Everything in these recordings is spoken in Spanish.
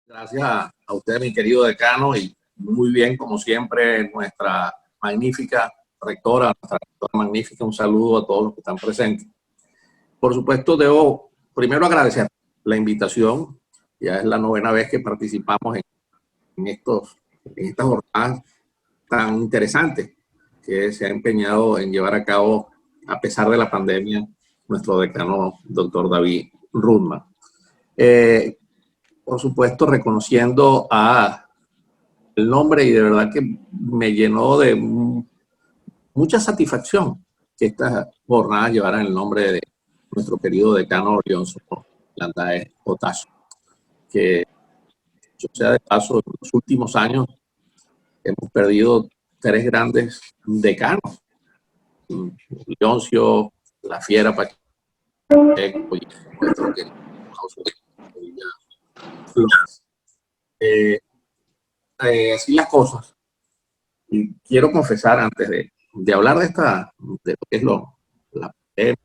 Gracias a usted, mi querido decano, y muy bien, como siempre, nuestra magnífica rectora, nuestra rectora magnífica. Un saludo a todos los que están presentes. Por supuesto, debo primero agradecer la invitación. Ya es la 9ª vez que participamos en estas jornadas tan interesantes que se ha empeñado en llevar a cabo, a pesar de la pandemia, nuestro decano, doctor David Rudman. Por supuesto, reconociendo el nombre, y de verdad que me llenó de mucha satisfacción que estas jornadas llevaran el nombre de nuestro querido decano Leoncio Landaez Otazo, que, yo sea de paso, en los últimos años hemos perdido 3 grandes decanos: Leoncio, la Fiera Pacheco y nuestro querido Flores. Así las cosas. Y quiero confesar, antes de hablar de lo que es la pandemia,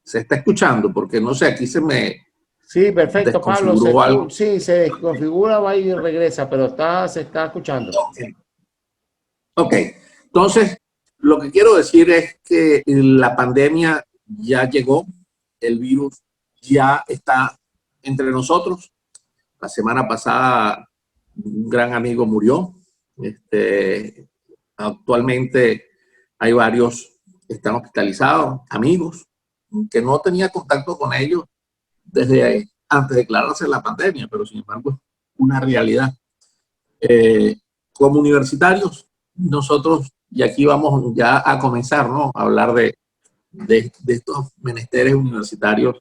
se está escuchando, porque no sé, aquí se me sí, perfecto, Pablo. algo. Sí, se desconfigura, va y regresa, pero se está escuchando. Ok, entonces lo que quiero decir es que la pandemia ya llegó, el virus ya está entre nosotros. La semana pasada un gran amigo murió. Actualmente hay varios que están hospitalizados, amigos que no tenía contacto con ellos desde antes de declararse la pandemia, pero sin embargo es una realidad. Como universitarios, nosotros, y aquí vamos ya a comenzar, ¿no?, a hablar de estos menesteres universitarios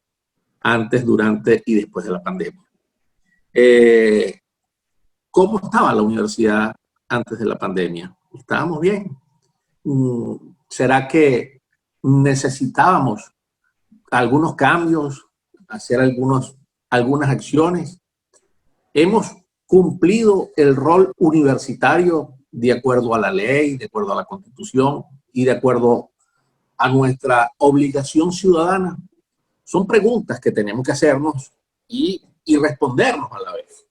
antes, durante y después de la pandemia. ¿Cómo estaba la universidad antes de la pandemia? ¿Estábamos bien? ¿Será que necesitábamos algunos cambios, hacer algunas acciones? ¿Hemos cumplido el rol universitario de acuerdo a la ley, de acuerdo a la Constitución y de acuerdo a nuestra obligación ciudadana? Son preguntas que tenemos que hacernos y respondernos a la vez.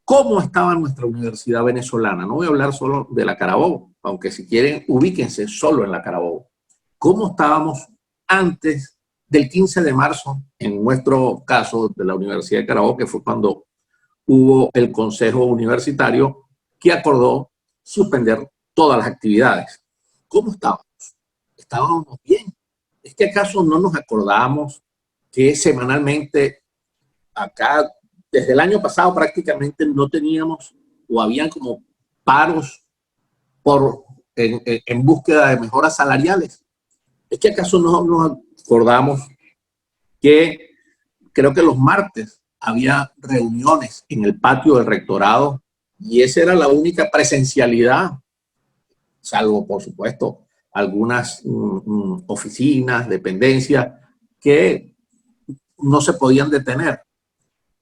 ¿Cómo estaba nuestra universidad venezolana? No voy a hablar solo de la Carabobo, aunque si quieren ubíquense solo en la Carabobo. ¿Cómo estábamos antes del 15 de marzo, en nuestro caso de la Universidad de Carabobo, que fue cuando hubo el Consejo Universitario que acordó suspender todas las actividades? ¿Cómo estábamos? ¿Estábamos bien? ¿Es que acaso no nos acordamos que semanalmente acá, desde el año pasado prácticamente no teníamos, o habían como paros en búsqueda de mejoras salariales? ¿Es que acaso no nos acordamos que creo que los martes había reuniones en el patio del rectorado y esa era la única presencialidad, salvo por supuesto algunas oficinas, dependencias que no se podían detener?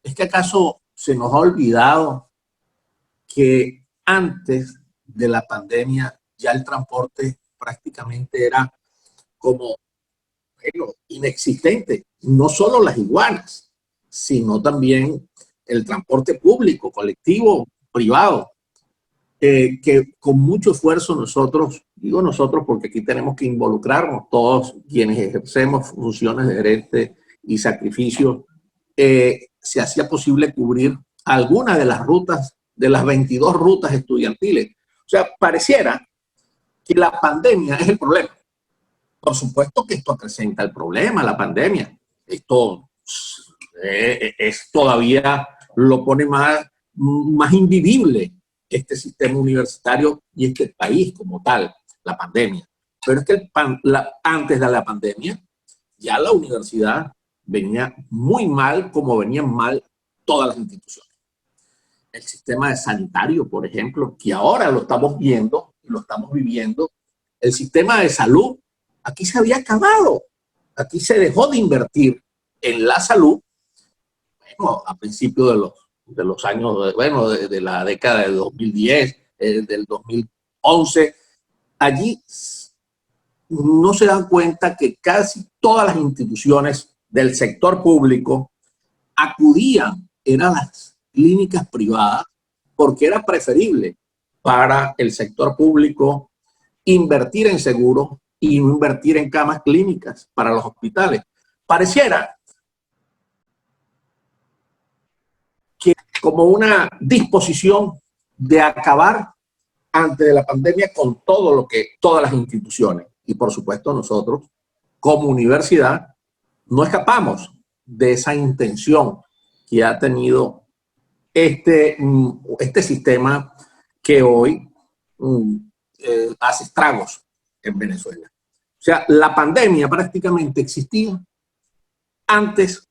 ¿Es que acaso se nos ha olvidado que antes de la pandemia ya el transporte prácticamente era como, bueno, inexistente? No solo las iguanas, sino también el transporte público, colectivo, privado, que con mucho esfuerzo nosotros, digo nosotros porque aquí tenemos que involucrarnos todos quienes ejercemos funciones de gerente y sacrificio, se hacía posible cubrir algunas de las rutas, de las 22 rutas estudiantiles. O sea, pareciera que la pandemia es el problema. Por supuesto que esto acrecenta el problema, la pandemia. Esto es todavía, lo pone más invivible este sistema universitario y este país como tal, la pandemia. Pero es que antes de la pandemia, ya la universidad venía muy mal, como venían mal todas las instituciones. El sistema sanitario, por ejemplo, que ahora lo estamos viendo, lo estamos viviendo. El sistema de salud, aquí se había acabado. Aquí se dejó de invertir en la salud, bueno, a principios de los años, bueno, de la década de 2010, del 2011, allí no se dan cuenta que casi todas las instituciones del sector público acudían, eran las clínicas privadas, porque era preferible para el sector público invertir en seguros y no invertir en camas clínicas para los hospitales. Pareciera que como una disposición de acabar antes de la pandemia con todo lo que todas las instituciones y por supuesto nosotros como universidad no escapamos de esa intención que ha tenido este sistema que hoy hace estragos en Venezuela. O sea, la pandemia prácticamente existía antes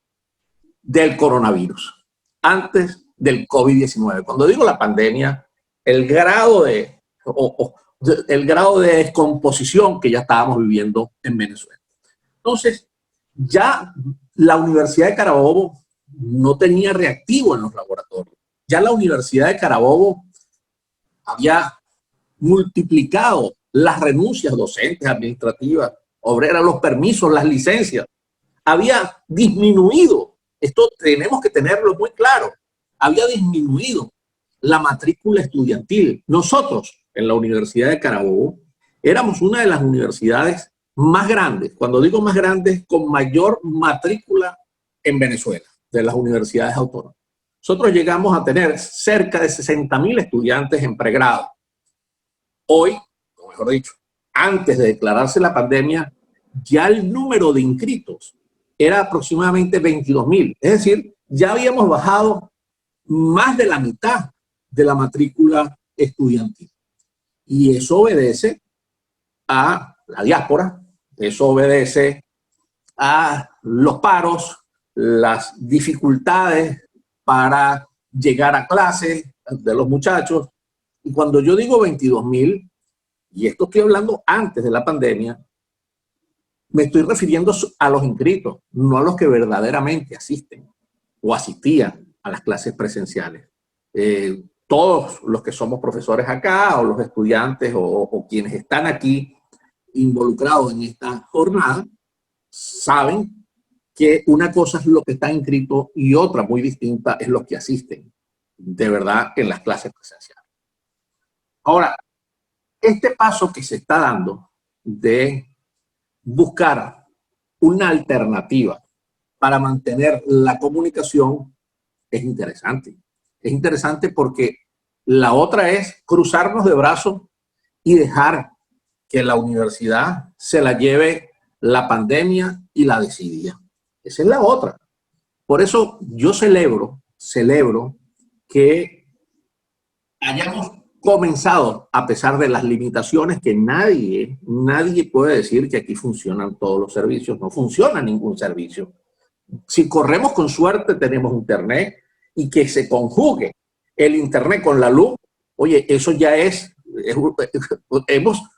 del coronavirus, antes del COVID-19. Cuando digo la pandemia, el grado de descomposición que ya estábamos viviendo en Venezuela. Entonces, ya la Universidad de Carabobo no tenía reactivo en los laboratorios. Ya la Universidad de Carabobo había multiplicado las renuncias docentes, administrativas, obreras, los permisos, las licencias. Había disminuido, esto tenemos que tenerlo muy claro, había disminuido la matrícula estudiantil. Nosotros, en la Universidad de Carabobo, éramos una de las universidades más grandes, cuando digo más grandes, con mayor matrícula en Venezuela, de las universidades autónomas. Nosotros llegamos a tener cerca de 60.000 estudiantes en pregrado. Hoy, o mejor dicho, antes de declararse la pandemia, ya el número de inscritos era aproximadamente 22.000. Es decir, ya habíamos bajado más de la mitad de la matrícula estudiantil. Y eso obedece a la diáspora, eso obedece a los paros, las dificultades para llegar a clases de los muchachos. Y cuando yo digo 22.000, y esto estoy hablando antes de la pandemia, me estoy refiriendo a los inscritos, no a los que verdaderamente asisten o asistían a las clases presenciales. Todos los que somos profesores acá, o los estudiantes, o quienes están aquí involucrados en esta jornada, saben que una cosa es lo que está inscrito y otra muy distinta es los que asisten de verdad en las clases presenciales. Ahora, este paso que se está dando de buscar una alternativa para mantener la comunicación es interesante. Es interesante porque la otra es cruzarnos de brazos y dejar que la universidad se la lleve la pandemia y la desidia. Esa es la otra. Por eso yo celebro que hayamos comenzado, a pesar de las limitaciones que nadie puede decir que aquí funcionan todos los servicios, no funciona ningún servicio. Si corremos con suerte tenemos internet y que se conjugue el internet con la luz, oye, eso ya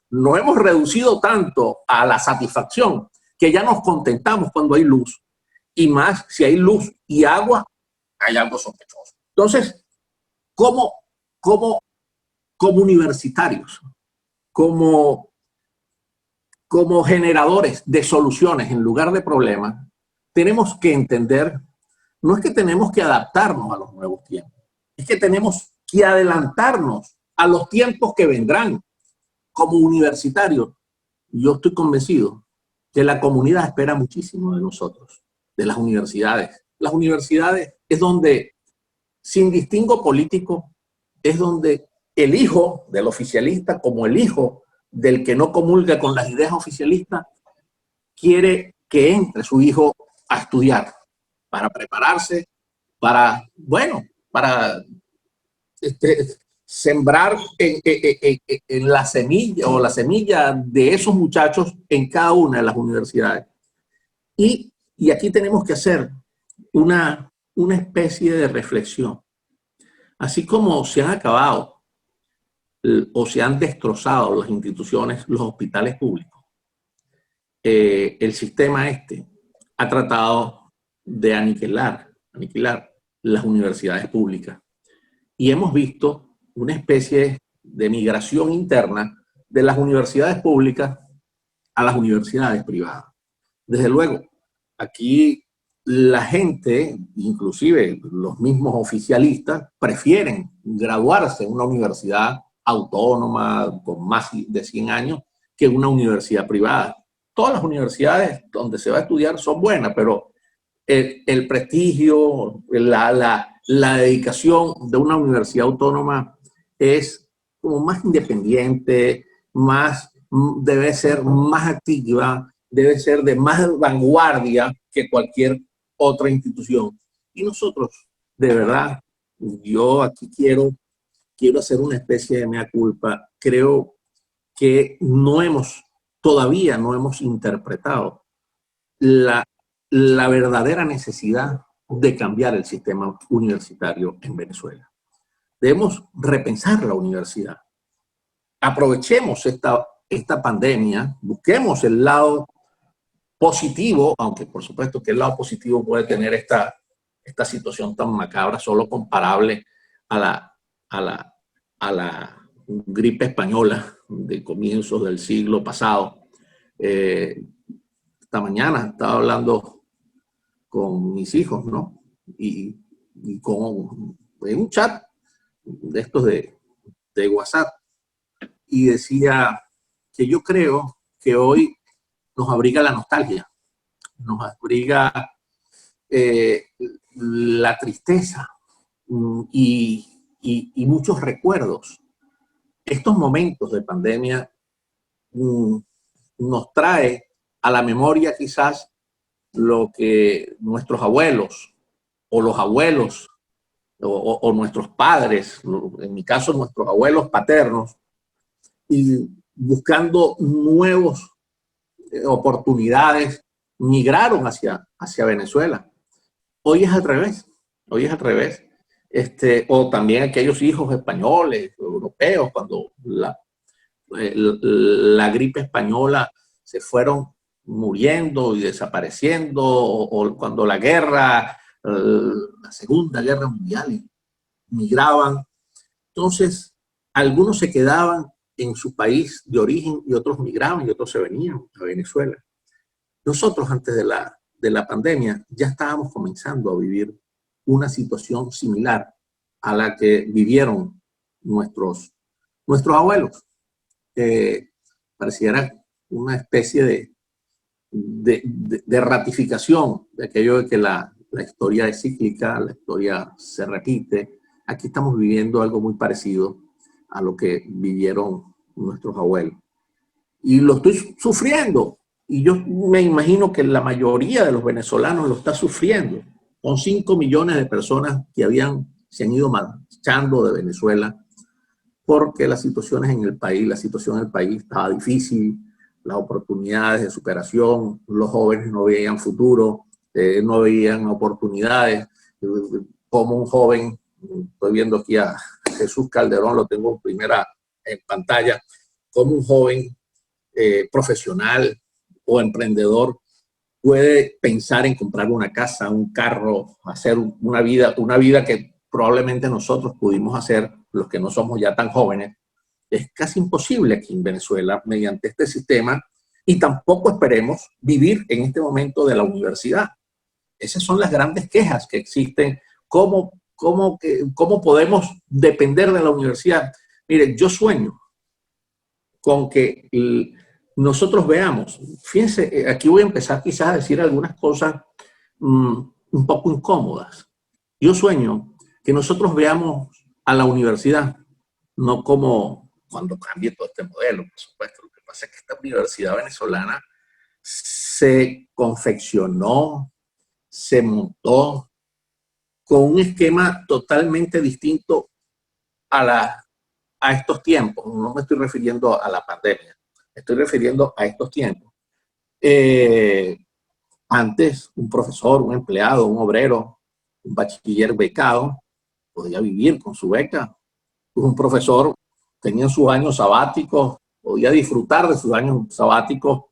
no hemos reducido tanto a la satisfacción que ya nos contentamos cuando hay luz. Y más, si hay luz y agua, hay algo sospechoso. Entonces, como universitarios, como generadores de soluciones en lugar de problemas, tenemos que entender, no es que tenemos que adaptarnos a los nuevos tiempos, es que tenemos que adelantarnos a los tiempos que vendrán. Como universitarios, yo estoy convencido que la comunidad espera muchísimo de nosotros, de las universidades. Las universidades es donde, sin distingo político, es donde el hijo del oficialista, como el hijo del que no comulga con las ideas oficialistas, quiere que entre su hijo a estudiar, para prepararse, para sembrar en la semilla o la semilla de esos muchachos en cada una de las universidades. Y aquí tenemos que hacer una especie de reflexión. Así como se han acabado o se han destrozado las instituciones, los hospitales públicos, el sistema ha tratado de aniquilar las universidades públicas. Y hemos visto una especie de migración interna de las universidades públicas a las universidades privadas. Desde luego, aquí la gente, inclusive los mismos oficialistas, prefieren graduarse en una universidad autónoma con más de 100 años que una universidad privada. Todas las universidades donde se va a estudiar son buenas, pero el prestigio, la dedicación de una universidad autónoma es como más independiente, debe ser más activa, debe ser de más vanguardia que cualquier otra institución. Y nosotros, de verdad, yo aquí quiero hacer una especie de mea culpa. Creo que todavía no hemos interpretado la verdadera necesidad de cambiar el sistema universitario en Venezuela. Debemos repensar la universidad. Aprovechemos esta pandemia, busquemos el lado positivo, aunque por supuesto que el lado positivo puede tener esta situación tan macabra, solo comparable a la gripe española de comienzos del siglo pasado. Esta mañana estaba hablando con mis hijos, ¿no? Y en un chat de estos de WhatsApp, y decía que yo creo que hoy nos abriga la nostalgia, nos abriga la tristeza y muchos recuerdos. Estos momentos de pandemia nos trae a la memoria quizás lo que nuestros abuelos o los abuelos o nuestros padres, en mi caso nuestros abuelos paternos, y buscando nuevas oportunidades, migraron hacia Venezuela. Hoy es al revés, hoy es al revés. O también aquellos hijos españoles, europeos, cuando la gripe española se fueron muriendo y desapareciendo, o cuando la guerra, la Segunda Guerra Mundial, migraban. Entonces, algunos se quedaban en su país de origen y otros migraban y otros se venían a Venezuela. Nosotros antes de la pandemia ya estábamos comenzando a vivir una situación similar a la que vivieron nuestros abuelos. Pareciera una especie de ratificación de aquello de que la historia es cíclica, la historia se repite. Aquí estamos viviendo algo muy parecido a lo que vivieron nuestros abuelos. Y lo estoy sufriendo. Y yo me imagino que la mayoría de los venezolanos lo está sufriendo. Con 5 millones de personas que se han ido marchando de Venezuela porque la situación en el país estaba difícil, las oportunidades de superación, los jóvenes no veían futuro, no veían oportunidades. Como un joven, estoy viendo aquí a Jesús Calderón, lo tengo en pantalla, como un joven profesional o emprendedor puede pensar en comprar una casa, un carro, hacer una vida que probablemente nosotros pudimos hacer, los que no somos ya tan jóvenes. Es casi imposible aquí en Venezuela mediante este sistema, y tampoco esperemos vivir en este momento de la universidad. Esas son las grandes quejas que existen. ¿Cómo podemos depender de la universidad? Miren, yo sueño con que nosotros veamos, fíjense, aquí voy a empezar quizás a decir algunas cosas un poco incómodas. Yo sueño que nosotros veamos a la universidad no como cuando cambie todo este modelo, por supuesto. Lo que pasa es que esta universidad venezolana se confeccionó, se montó con un esquema totalmente distinto a estos tiempos. No me estoy refiriendo a la pandemia, me estoy refiriendo a estos tiempos. Antes, un profesor, un empleado, un obrero, un bachiller becado podía vivir con su beca. Un profesor tenía sus años sabáticos, podía disfrutar de sus años sabáticos,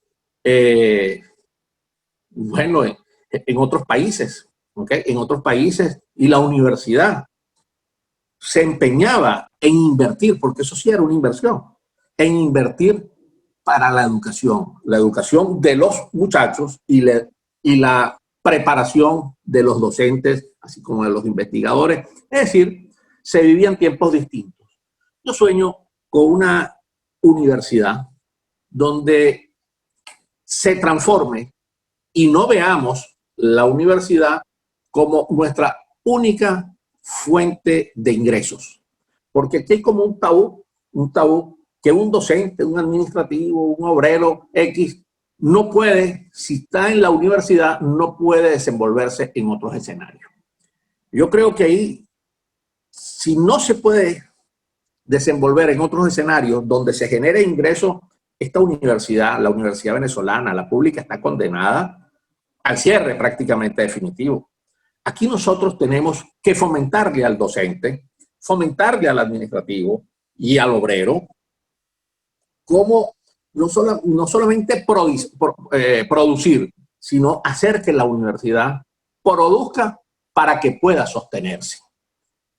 bueno, en otros países. ¿ok? En otros países, y la universidad se empeñaba en invertir, porque eso sí era una inversión, en invertir para la educación de los muchachos y la preparación de los docentes, así como de los investigadores. Es decir, se vivían tiempos distintos. Yo sueño con una universidad donde se transforme y no veamos la universidad como nuestra única fuente de ingresos. Porque aquí hay como un tabú que un docente, un administrativo, un obrero X, no puede, si está en la universidad, no puede desenvolverse en otros escenarios. Yo creo que ahí, si no se puede desenvolver en otros escenarios donde se genere ingresos, esta universidad, la Universidad Venezolana, la pública, está condenada al cierre prácticamente definitivo. Aquí nosotros tenemos que fomentarle al docente, fomentarle al administrativo y al obrero, cómo no solamente producir, sino hacer que la universidad produzca para que pueda sostenerse.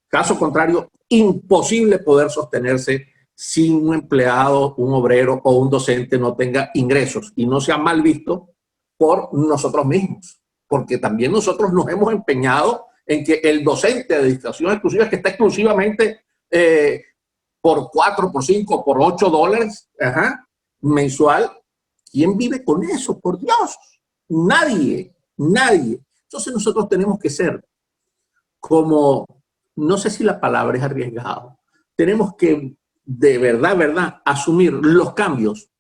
Caso contrario, imposible poder sostenerse si un empleado, un obrero o un docente no tenga ingresos y no sea mal visto por nosotros mismos. Porque también nosotros nos hemos empeñado en que el docente de dedicación exclusiva, que está exclusivamente por 4, por 5, por 8 dólares mensual, ¿quién vive con eso? Por Dios, nadie, nadie. Entonces nosotros tenemos que ser como, no sé si la palabra es arriesgado, tenemos que de verdad, asumir los cambios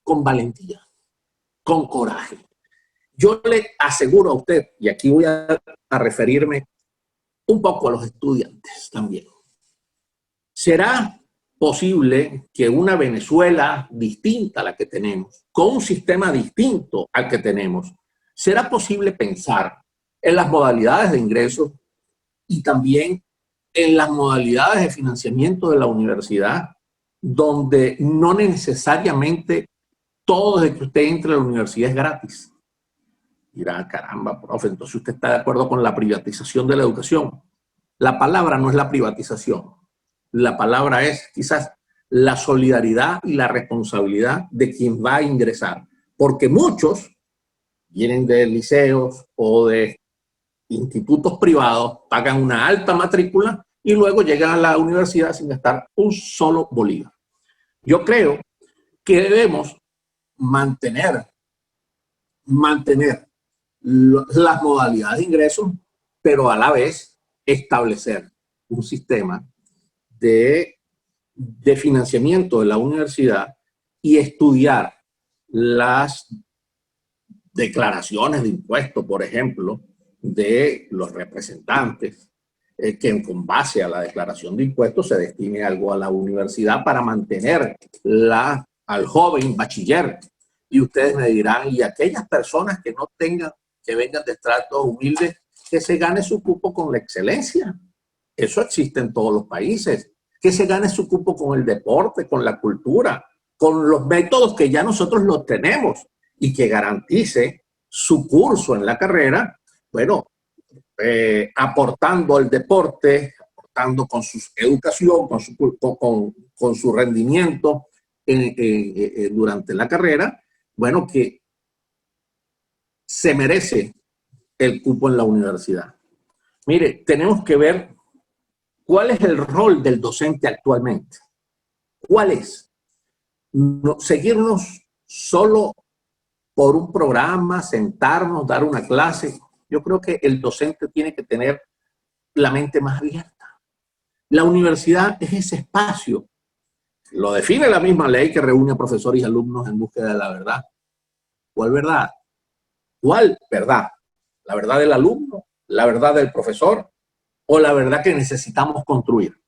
con valentía, con coraje. Yo le aseguro a usted, y aquí voy a referirme un poco a los estudiantes también, ¿será posible que una Venezuela distinta a la que tenemos, con un sistema distinto al que tenemos, será posible pensar en las modalidades de ingreso y también en las modalidades de financiamiento de la universidad, donde no necesariamente todo desde que usted entre a la universidad es gratis? Dirá, caramba, profe, entonces usted está de acuerdo con la privatización de la educación. La palabra no es la privatización. La palabra es quizás la solidaridad y la responsabilidad de quien va a ingresar. Porque muchos vienen de liceos o de institutos privados, pagan una alta matrícula y luego llegan a la universidad sin gastar un solo bolívar. Yo creo que debemos mantener las modalidades de ingresos, pero a la vez establecer un sistema de financiamiento de la universidad y estudiar las declaraciones de impuestos, por ejemplo, de los representantes, que con base a la declaración de impuestos se destine algo a la universidad para mantener al joven bachiller. Y ustedes me dirán, y aquellas personas que no tengan, que vengan de estratos humildes, que se gane su cupo con la excelencia. Eso existe en todos los países. Que se gane su cupo con el deporte, con la cultura, con los métodos que ya nosotros los tenemos, y que garantice su curso en la carrera, bueno, aportando al deporte, aportando con su educación, con su rendimiento durante la carrera, bueno, que se merece el cupo en la universidad. Mire, tenemos que ver cuál es el rol del docente actualmente. ¿Cuál es? No, seguirnos solo por un programa, sentarnos, dar una clase. Yo creo que el docente tiene que tener la mente más abierta. La universidad es ese espacio. Lo define la misma ley que reúne a profesores y alumnos en búsqueda de la verdad. ¿Cuál verdad? ¿Cuál verdad? ¿La verdad del alumno? ¿La verdad del profesor? ¿O la verdad que necesitamos construir?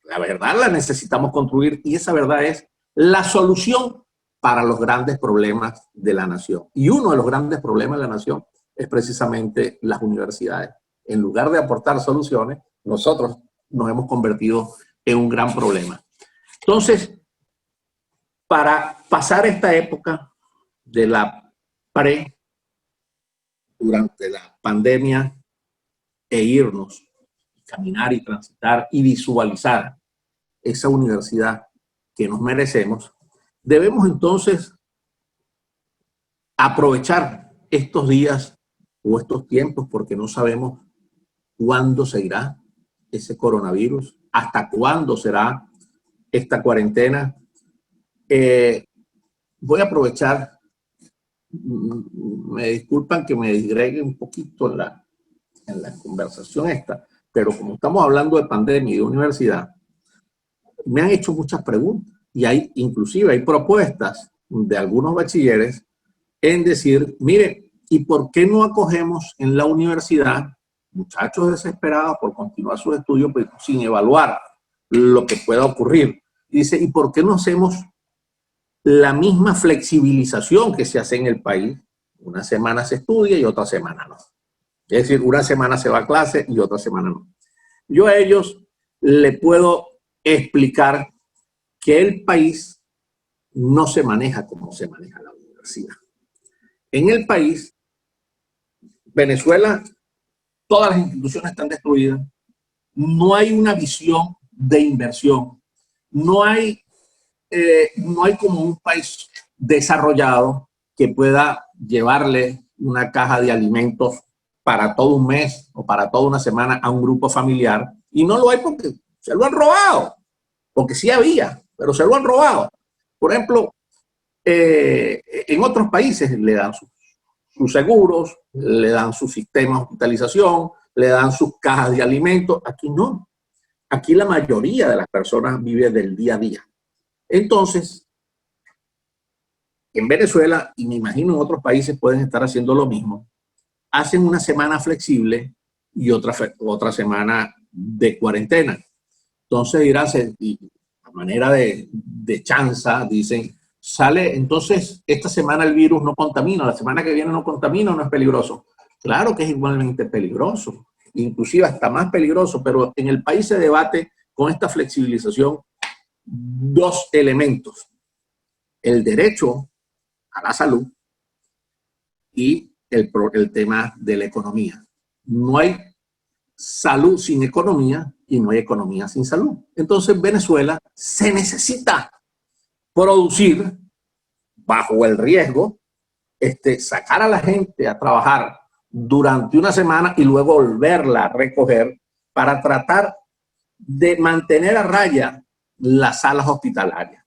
La verdad la necesitamos construir, y esa verdad es la solución para los grandes problemas de la nación. Y uno de los grandes problemas de la nación es precisamente las universidades. En lugar de aportar soluciones, nosotros nos hemos convertido en un gran problema. Entonces, para pasar esta época de la durante la pandemia e irnos, caminar y transitar y visualizar esa universidad que nos merecemos, debemos entonces aprovechar estos días o estos tiempos, porque no sabemos cuándo se irá ese coronavirus, hasta cuándo será esta cuarentena. Voy a aprovechar, me disculpan que me disgregue un poquito en la conversación esta, pero como estamos hablando de pandemia y de universidad, me han hecho muchas preguntas y inclusive hay propuestas de algunos bachilleres en decir, mire, ¿y por qué no acogemos en la universidad muchachos desesperados por continuar sus estudios pero sin evaluar lo que pueda ocurrir? Dice, ¿y por qué no hacemos la misma flexibilización que se hace en el país? Una semana se estudia y otra semana no. Es decir, una semana se va a clase y otra semana no. Yo a ellos le puedo explicar que el país no se maneja como se maneja la universidad. En el país, Venezuela, todas las instituciones están destruidas, no hay una visión de inversión, no hay como un país desarrollado que pueda llevarle una caja de alimentos para todo un mes o para toda una semana a un grupo familiar, y no lo hay porque se lo han robado, porque sí había, pero se lo han robado. Por ejemplo, en otros países le dan sus seguros, le dan su sistema de hospitalización, le dan sus cajas de alimentos. Aquí no. Aquí la mayoría de las personas vive del día a día. Entonces, en Venezuela, y me imagino en otros países pueden estar haciendo lo mismo, hacen una semana flexible y otra semana de cuarentena. Entonces dirán, a manera de chanza, dicen, sale, entonces esta semana el virus no contamina, la semana que viene no contamina, no es peligroso. Claro que es igualmente peligroso, inclusive hasta más peligroso, pero en el país se debate con esta flexibilización dos elementos: el derecho a la salud y el tema de la economía. No hay salud sin economía y no hay economía sin salud. Entonces Venezuela se necesita producir bajo el riesgo, sacar a la gente a trabajar durante una semana y luego volverla a recoger para tratar de mantener a raya las salas hospitalarias,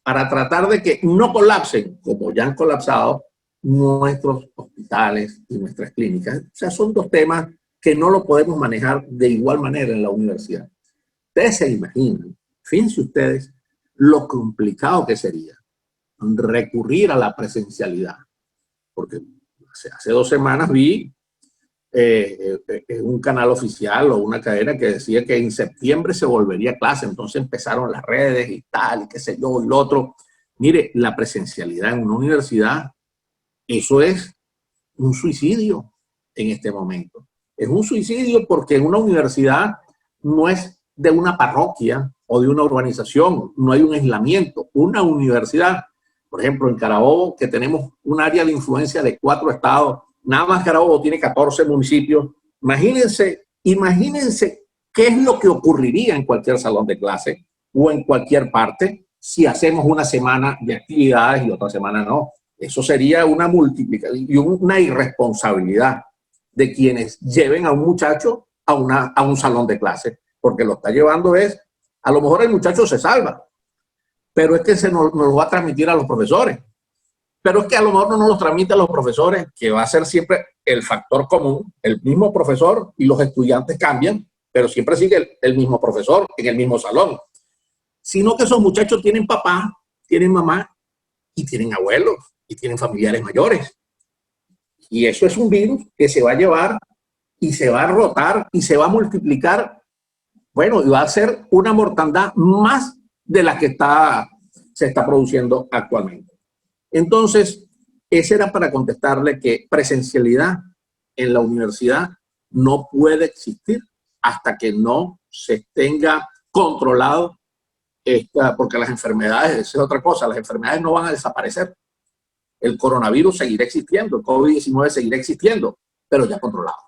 para tratar de que no colapsen, como ya han colapsado nuestros hospitales y nuestras clínicas. O sea, son dos temas que no lo podemos manejar de igual manera en la universidad. Ustedes se imaginan, fíjense ustedes, lo complicado que sería recurrir a la presencialidad. Porque hace 2 semanas vi un canal oficial o una cadena que decía que en septiembre se volvería a clase, entonces empezaron las redes y tal, y qué sé yo, y lo otro. Mire, la presencialidad en una universidad, eso es un suicidio en este momento. Es un suicidio porque en una universidad no es de una parroquia o de una urbanización, no hay un aislamiento. Una universidad, por ejemplo, en Carabobo, que tenemos un área de influencia de 4 estados, nada más Carabobo tiene 14 municipios. Imagínense qué es lo que ocurriría en cualquier salón de clase o en cualquier parte si hacemos una semana de actividades y otra semana no. Eso sería una multiplicación y una irresponsabilidad de quienes lleven a un muchacho a un salón de clase, porque lo está llevando a lo mejor el muchacho se salva, pero es que se nos lo va a transmitir a los profesores. Pero es que a lo mejor no nos lo transmite a los profesores, que va a ser siempre el factor común, el mismo profesor, y los estudiantes cambian, pero siempre sigue el mismo profesor en el mismo salón. Sino que esos muchachos tienen papá, tienen mamá y tienen abuelos y tienen familiares mayores. Y eso es un virus que se va a llevar y se va a rotar y se va a multiplicar. Bueno, y va a ser una mortandad más de la que se está produciendo actualmente. Entonces, ese era para contestarle que presencialidad en la universidad no puede existir hasta que no se tenga controlado porque las enfermedades, esa es otra cosa, las enfermedades no van a desaparecer. El coronavirus seguirá existiendo, el COVID-19 seguirá existiendo, pero ya controlado.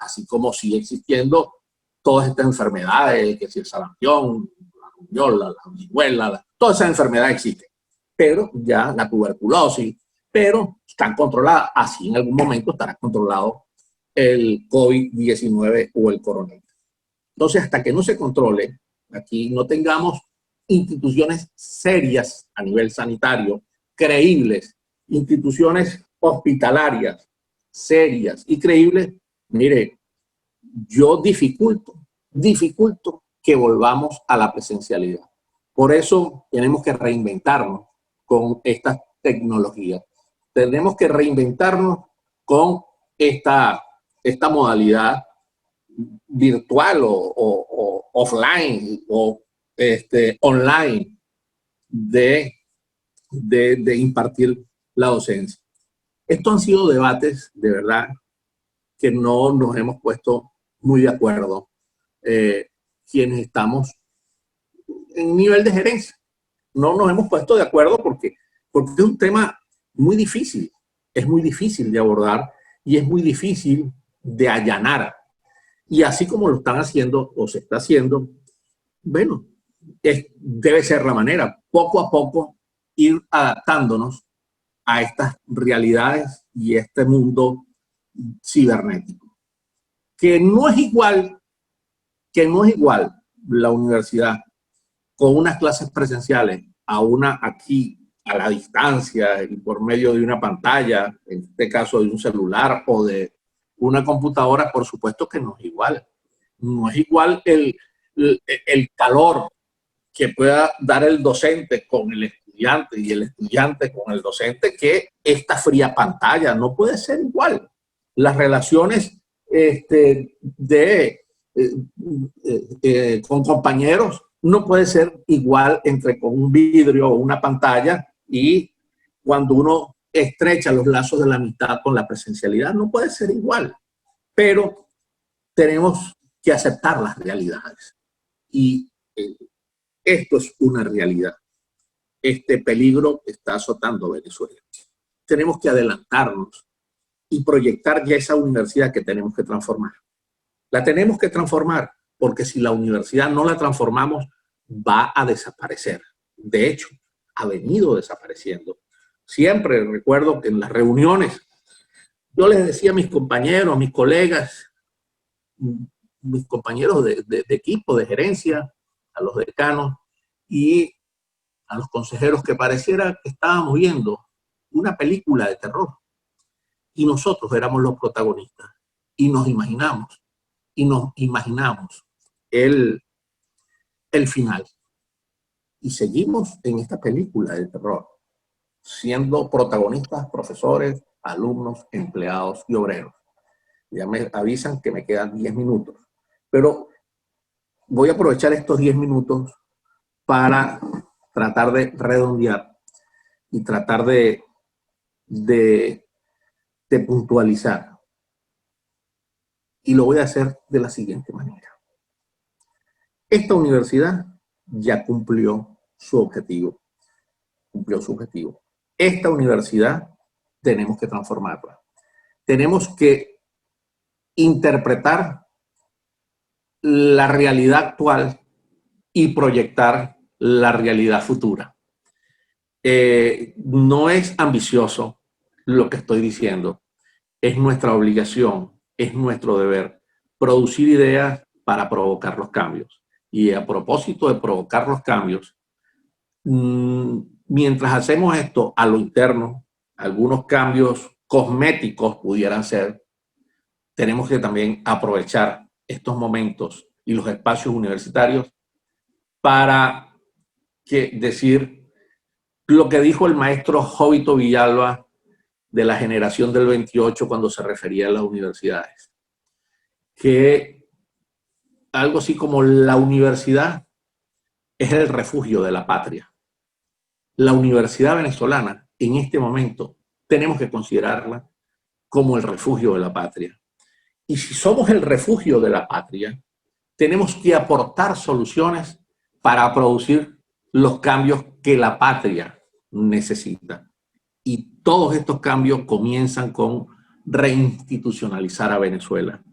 así como sigue existiendo todas estas enfermedades, que si el sarampión, la rubiola, la viruela, todas esas enfermedades existen, pero ya la tuberculosis, pero están controladas, así en algún momento estará controlado el COVID-19 o el coronavirus. Entonces, hasta que no se controle, aquí no tengamos instituciones serias a nivel sanitario, creíbles, instituciones hospitalarias serias y creíbles, mire, yo dificulto que volvamos a la presencialidad. Por eso tenemos que reinventarnos con estas tecnologías. Tenemos que reinventarnos con esta modalidad virtual o offline o online de impartir la docencia. Estos han sido debates, de verdad, que no nos hemos puesto muy de acuerdo quienes estamos en nivel de gerencia. No nos hemos puesto de acuerdo porque es un tema muy difícil. Es muy difícil de abordar y es muy difícil de allanar. Y así como lo están haciendo o se está haciendo, bueno, debe ser la manera, poco a poco ir adaptándonos a estas realidades y este mundo cibernético. Que no es igual la universidad con unas clases presenciales a una aquí a la distancia y por medio de una pantalla, en este caso de un celular o de una computadora, por supuesto que no es igual. No es igual el calor que pueda dar el docente con el estudiante y el estudiante con el docente que esta fría pantalla. No puede ser igual. Las relaciones con compañeros no puede ser igual entre con un vidrio o una pantalla y cuando uno estrecha los lazos de la amistad con la presencialidad, no puede ser igual. Pero tenemos que aceptar las realidades. Y esto es una realidad. Este peligro está azotando a Venezuela. Tenemos que adelantarnos y proyectar ya esa universidad que tenemos que transformar. La tenemos que transformar porque si la universidad no la transformamos, va a desaparecer. De hecho, ha venido desapareciendo. Siempre recuerdo que en las reuniones yo les decía a mis compañeros, a mis colegas, mis compañeros de equipo, de gerencia, a los decanos y a los consejeros que pareciera que estábamos viendo una película de terror y nosotros éramos los protagonistas y nos imaginamos el final y seguimos en esta película de terror siendo protagonistas, profesores, alumnos, empleados y obreros. Ya me avisan que me quedan 10 minutos, pero voy a aprovechar estos 10 minutos para tratar de redondear y tratar de puntualizar. Y lo voy a hacer de la siguiente manera. Esta universidad ya cumplió su objetivo. Esta universidad tenemos que transformarla. Tenemos que interpretar la realidad actual y proyectar la realidad futura. No es ambicioso lo que estoy diciendo. Es nuestra obligación, es nuestro deber producir ideas para provocar los cambios. Y a propósito de provocar los cambios, mientras hacemos esto a lo interno, algunos cambios cosméticos pudieran ser, tenemos que también aprovechar estos momentos y los espacios universitarios para decir lo que dijo el maestro Jovito Villalba de la generación del 28 cuando se refería a las universidades. Que algo así como la universidad es el refugio de la patria. La universidad venezolana, en este momento, tenemos que considerarla como el refugio de la patria. Y si somos el refugio de la patria, tenemos que aportar soluciones para producir los cambios que la patria necesita. Y todos estos cambios comienzan con reinstitucionalizar a Venezuela.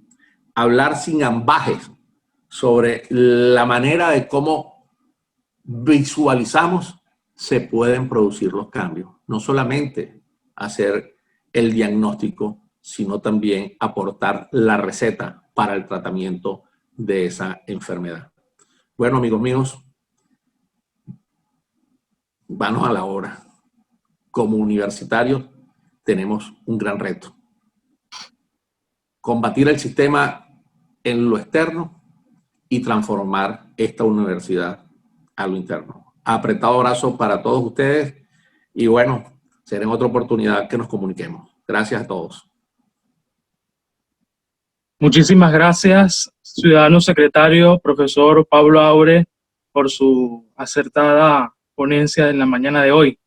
hablar sin ambajes sobre la manera de cómo visualizamos se pueden producir los cambios. No solamente hacer el diagnóstico, sino también aportar la receta para el tratamiento de esa enfermedad. Bueno, amigos míos, vamos a la hora. Como universitarios tenemos un gran reto. Combatir el sistema en lo externo y transformar esta universidad a lo interno. Apretado abrazo para todos ustedes y bueno, será en otra oportunidad que nos comuniquemos. Gracias a todos. Muchísimas gracias, ciudadano secretario, profesor Pablo Aure, por su acertada ponencia en la mañana de hoy.